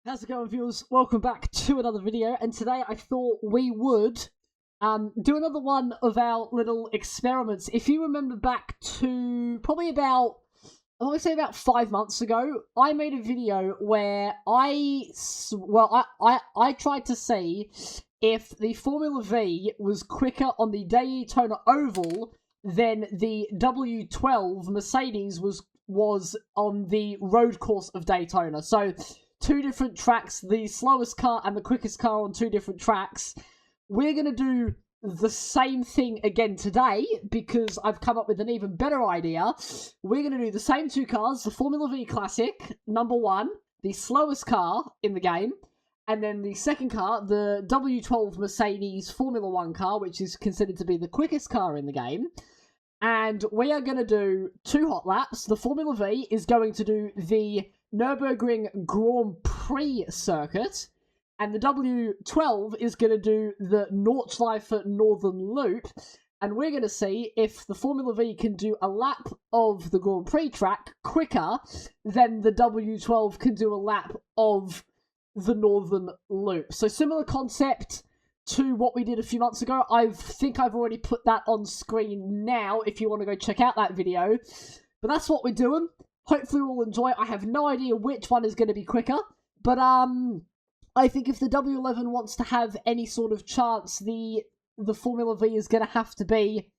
How's it going, viewers? Welcome back to another video, and today I thought we would do another one of our little experiments. If you remember back to probably about, I want to say about 5 months ago, I made a video where I tried to see if the Formula V was quicker on the Daytona Oval than the W12 Mercedes was on the road course of Daytona. So two different tracks, the slowest car and the quickest car on two different tracks. We're going to do the same thing again today because I've come up with an even better idea. We're going to do the same two cars, the Formula V Classic, number one, the slowest car in the game, and then the second car, the W12 Mercedes Formula 1 car, which is considered to be the quickest car in the game. And we are going to do two hot laps. The Formula V is going to do the Nürburgring Grand Prix circuit, and the W12 is going to do the Nordschleife Northern Loop, and we're going to see if the Formula V can do a lap of the Grand Prix track quicker than the W12 can do a lap of the Northern Loop. So similar concept to what we did a few months ago. I think I've already put that on screen now if you want to go check out that video, but that's what we're doing. Hopefully we'll enjoy it. I have no idea which one is going to be quicker, but I think if the W11 wants to have any sort of chance, the Formula V is going to have to be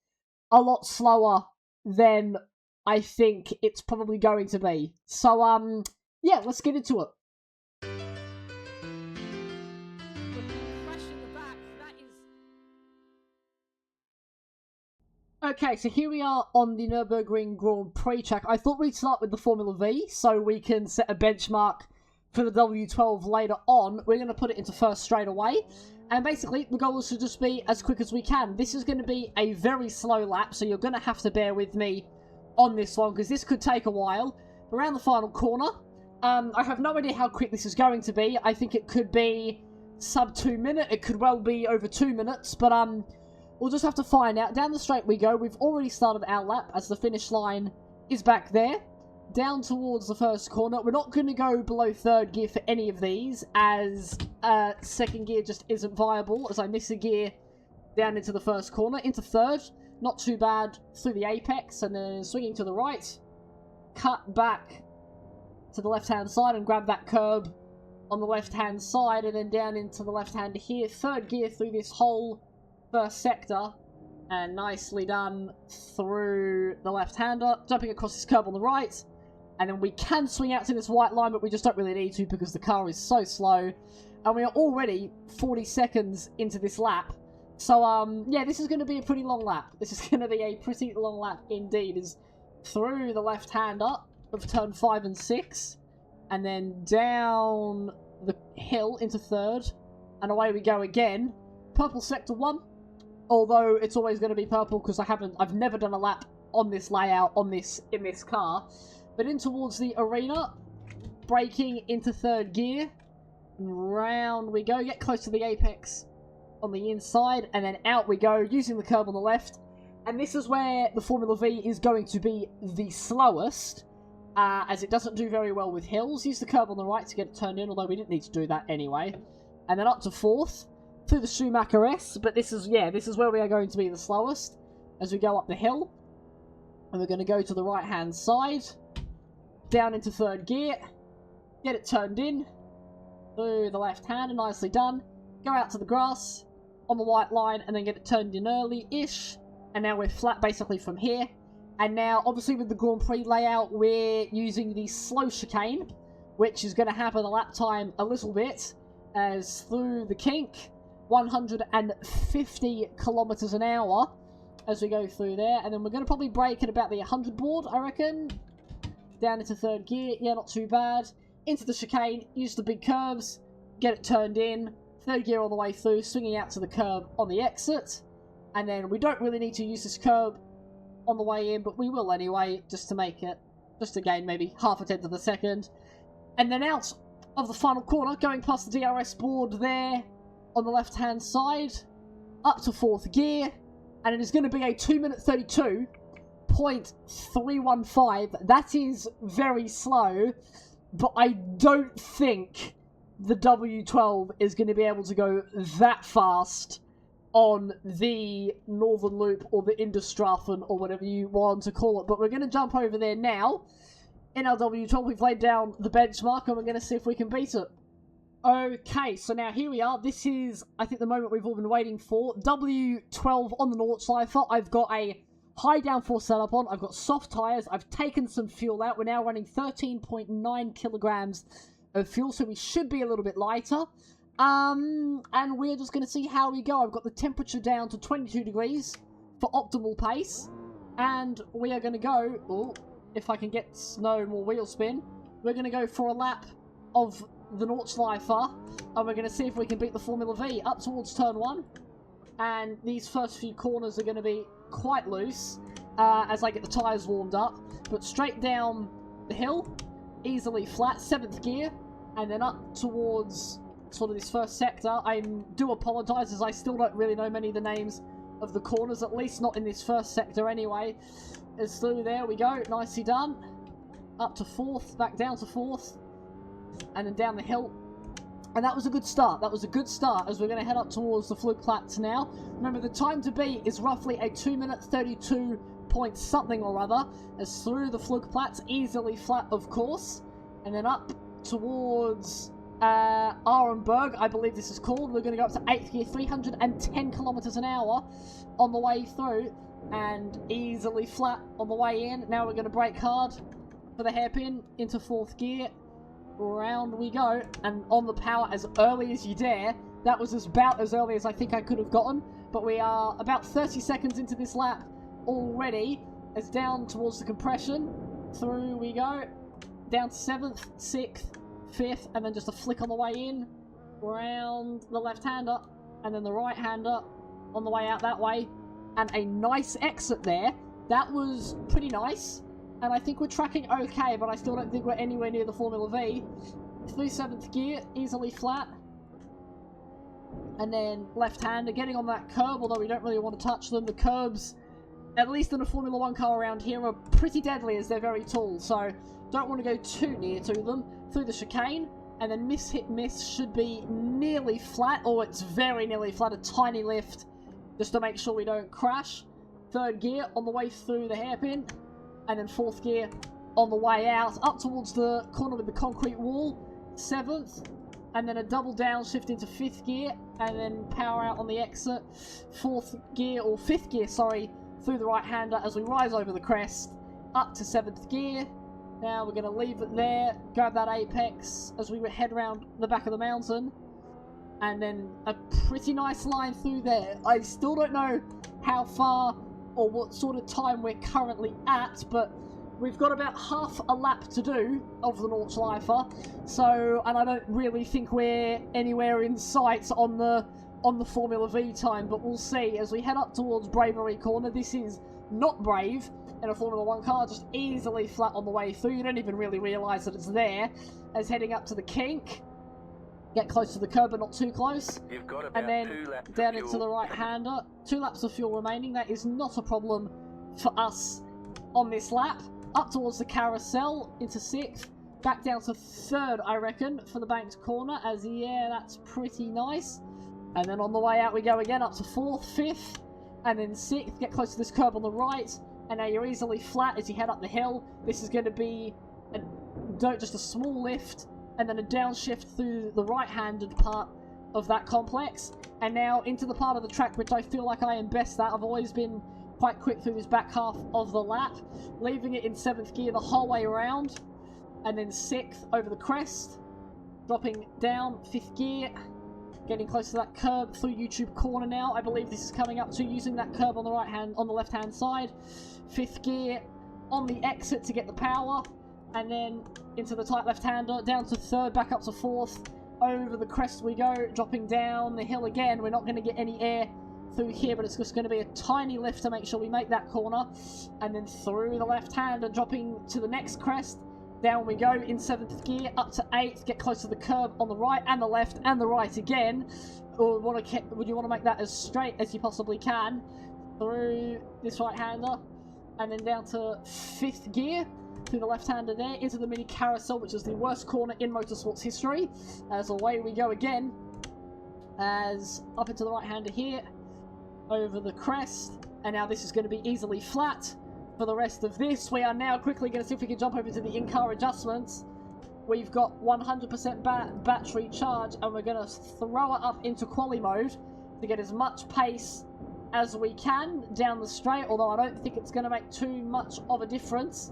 a lot slower than I think it's probably going to be. So, yeah, let's get into it. Okay, so here we are on the Nürburgring Grand Prix track. I thought we'd start with the Formula V so we can set a benchmark for the W12 later on. We're going to put it into first straight away. And basically, the goal is to just be as quick as we can. This is going to be a very slow lap, so you're going to have to bear with me on this one, because this could take a while. Around the final corner, I have no idea how quick this is going to be. I think it could be sub 2 minutes. It could well be over 2 minutes, but we'll just have to find out. Down the straight we go. We've already started our lap as the finish line is back there. Down towards the first corner. We're not going to go below third gear for any of these, as second gear just isn't viable, as I miss a gear down into the first corner. Into third. Not too bad through the apex, and then swinging to the right. Cut back to the left-hand side and grab that curb on the left-hand side, and then down into the left-hand here. Third gear through this whole first sector, and nicely done through the left-hander, jumping across this curb on the right, and then we can swing out to this white line, but we just don't really need to because the car is so slow, and we are already 40 seconds into this lap. So yeah, this is going to be a pretty long lap. This is going to be a pretty long lap indeed. Is through the left-hander of turn 5 and 6, and then down the hill into third, and away we go again. Purple sector 1. Although it's always going to be purple because I've never done a lap on this layout in this car. But in towards the arena, braking into third gear, round we go, get close to the apex on the inside, and then out we go using the curb on the left. And this is where the Formula V is going to be the slowest, as it doesn't do very well with hills. Use the curb on the right to get it turned in, although we didn't need to do that anyway. And then up to fourth through the Schumacher S, but this is where we are going to be the slowest as we go up the hill. And we're going to go to the right hand side, down into third gear, get it turned in through the left hand, and nicely done. Go out to the grass on the white line and then get it turned in early-ish, and now we're flat basically from here. And now obviously with the Grand Prix layout we're using the slow chicane, which is going to happen a lap time a little bit, as through the kink 150 kilometers an hour as we go through there, and then we're going to probably brake at about the 100 board, I reckon. Down into third gear, yeah, not too bad. Into the chicane, use the big curves, get it turned in. Third gear all the way through, swinging out to the curb on the exit. And then we don't really need to use this curb on the way in, but we will anyway, just to make it, just to gain maybe half a tenth of a second. And then out of the final corner, going past the DRS board there, on the left-hand side, up to fourth gear, and it is going to be a 2 minute 32.315. That is very slow, but I don't think the W12 is going to be able to go that fast on the Northern Loop or the Inderstrafen or whatever you want to call it. But we're going to jump over there now. In our W12, we've laid down the benchmark and we're going to see if we can beat it. Okay, so now here we are. This is, I think, the moment we've all been waiting for. W12 on the Nordschleifer. I've got a high downforce setup on. I've got soft tyres. I've taken some fuel out. We're now running 13.9 kilograms of fuel, so we should be a little bit lighter. And we're just going to see how we go. I've got the temperature down to 22 degrees for optimal pace. And we are going to go... Oh, if I can get no more wheel spin. We're going to go for a lap of the Nordschleifer. And we're going to see if we can beat the Formula V up towards turn 1. And these first few corners are going to be quite loose as I get the tyres warmed up. But straight down the hill, easily flat, 7th gear. And then up towards sort of this first sector. I do apologise as I still don't really know many of the names of the corners, at least not in this first sector anyway. As through there we go, nicely done. Up to 4th, back down to 4th. And then down the hill. And that was a good start. That was a good start as we're going to head up towards the Flugplatz now. Remember, the time to beat is roughly a 2 minute 32 point something or other. As through the Flugplatz, easily flat of course. And then up towards Arenberg, I believe this is called. We're going to go up to 8th gear, 310 kilometers an hour on the way through. And easily flat on the way in. Now we're going to brake hard for the hairpin into 4th gear. Round we go, and on the power as early as you dare. That was about as early as I think I could have gotten, but we are about 30 seconds into this lap already. As down towards the compression, through we go, down to 7th, 6th, 5th, and then just a flick on the way in, round the left-hander, and then the right-hander on the way out that way, and a nice exit there. That was pretty nice. And I think we're tracking okay, but I still don't think we're anywhere near the Formula V. Through 7th gear, easily flat. And then left-hander, getting on that curb, although we don't really want to touch them. The curbs, at least in a Formula 1 car around here, are pretty deadly as they're very tall. So don't want to go too near to them. Through the chicane, and then miss, hit, miss should be nearly flat. Or it's very nearly flat, a tiny lift, just to make sure we don't crash. 3rd gear on the way through the hairpin. And then 4th gear on the way out, up towards the corner with the concrete wall, 7th, and then a double downshift into 5th gear, and then power out on the exit, 4th gear, or 5th gear, sorry, through the right-hander as we rise over the crest, up to 7th gear. Now we're going to leave it there, grab that apex as we head around the back of the mountain, and then a pretty nice line through there. I still don't know how far or what sort of time we're currently at, but we've got about half a lap to do of the Nordschleifer, so, and I don't really think we're anywhere in sight on the Formula V time, but we'll see as we head up towards Bravery Corner. This is not brave in a Formula 1 car, just easily flat on the way through. You don't even really realise that it's there. As heading up to the kink, get close to the curb but not too close, and then down into the right-hander. 2 laps of fuel remaining. That is not a problem for us on this lap. Up towards the carousel into 6th, back down to 3rd I reckon for the banked corner, as yeah, that's pretty nice. And then on the way out we go again, up to 4th, 5th, and then 6th. Get close to this curb on the right, and now you're easily flat as you head up the hill. This is going to be just a small lift, and then a downshift through the right-handed part of that complex. And now into the part of the track which I feel like I am best at. I've always been quite quick through this back half of the lap, leaving it in 7th gear the whole way around. And then 6th over the crest, dropping down 5th gear, getting close to that curb through YouTube corner now. I believe this is coming up to using that curb on the on the left-hand side. 5th gear on the exit to get the power. And then into the tight left-hander, down to 3rd, back up to 4th. Over the crest we go, dropping down the hill again. We're not going to get any air through here, but it's just going to be a tiny lift to make sure we make that corner. And then through the left-hander, dropping to the next crest. Down we go in 7th gear, up to 8th. Get close to the curb on the right and the left and the right again. Or would you want to make that as straight as you possibly can? Through this right-hander. And then down to 5th gear. through the left-hander there, into the mini carousel, which is the worst corner in motorsports history. As away we go again. As up into the right-hander here, over the crest, and now this is going to be easily flat for the rest of this. We are now quickly going to see if we can jump over to the in-car adjustments. We've got 100% battery charge, and we're going to throw it up into quali mode to get as much pace as we can down the straight, although I don't think it's going to make too much of a difference.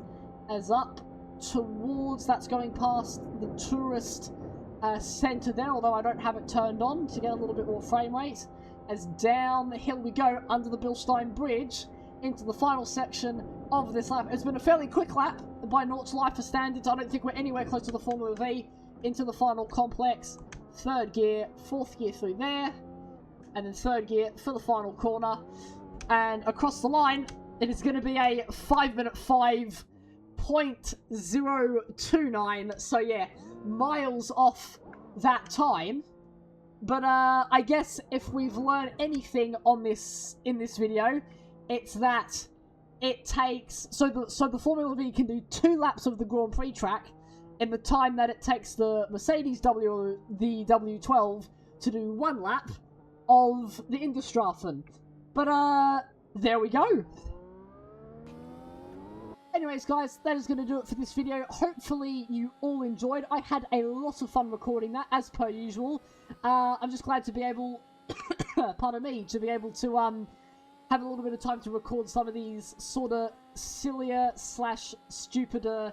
As up towards, that's going past the tourist centre there, although I don't have it turned on to get a little bit more frame rate. As down the hill we go under the Bilstein Bridge into the final section of this lap. It's been a fairly quick lap by Nort's Lifer standards. I don't think we're anywhere close to the Formula V. Into the final complex. Third gear, fourth gear through there, and then third gear for the final corner. And across the line, it is going to be a 5-minute 5.029. So yeah, miles off that time. But I guess if we've learned anything on this in this video, it's that it takes so the Formula V can do 2 laps of the Grand Prix track in the time that it takes the Mercedes the W12 to do 1 lap of the Inderstrafen. But there we go. Anyways, guys, that is going to do it for this video. Hopefully you all enjoyed. I had a lot of fun recording that, as per usual. I'm just glad to be able, pardon me, to be able to have a little bit of time to record some of these sort of sillier / stupider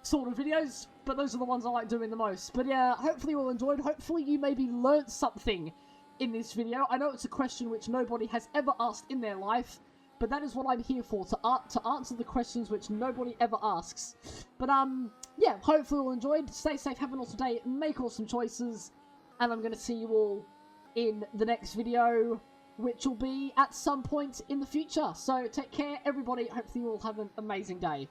sort of videos. But those are the ones I like doing the most. But yeah, hopefully you all enjoyed. Hopefully you maybe learnt something in this video. I know it's a question which nobody has ever asked in their life, but that is what I'm here for, to answer the questions which nobody ever asks. But yeah, hopefully you all enjoyed. Stay safe, have an awesome day, make awesome choices, and I'm going to see you all in the next video, which will be at some point in the future. So take care, everybody. Hopefully you all have an amazing day.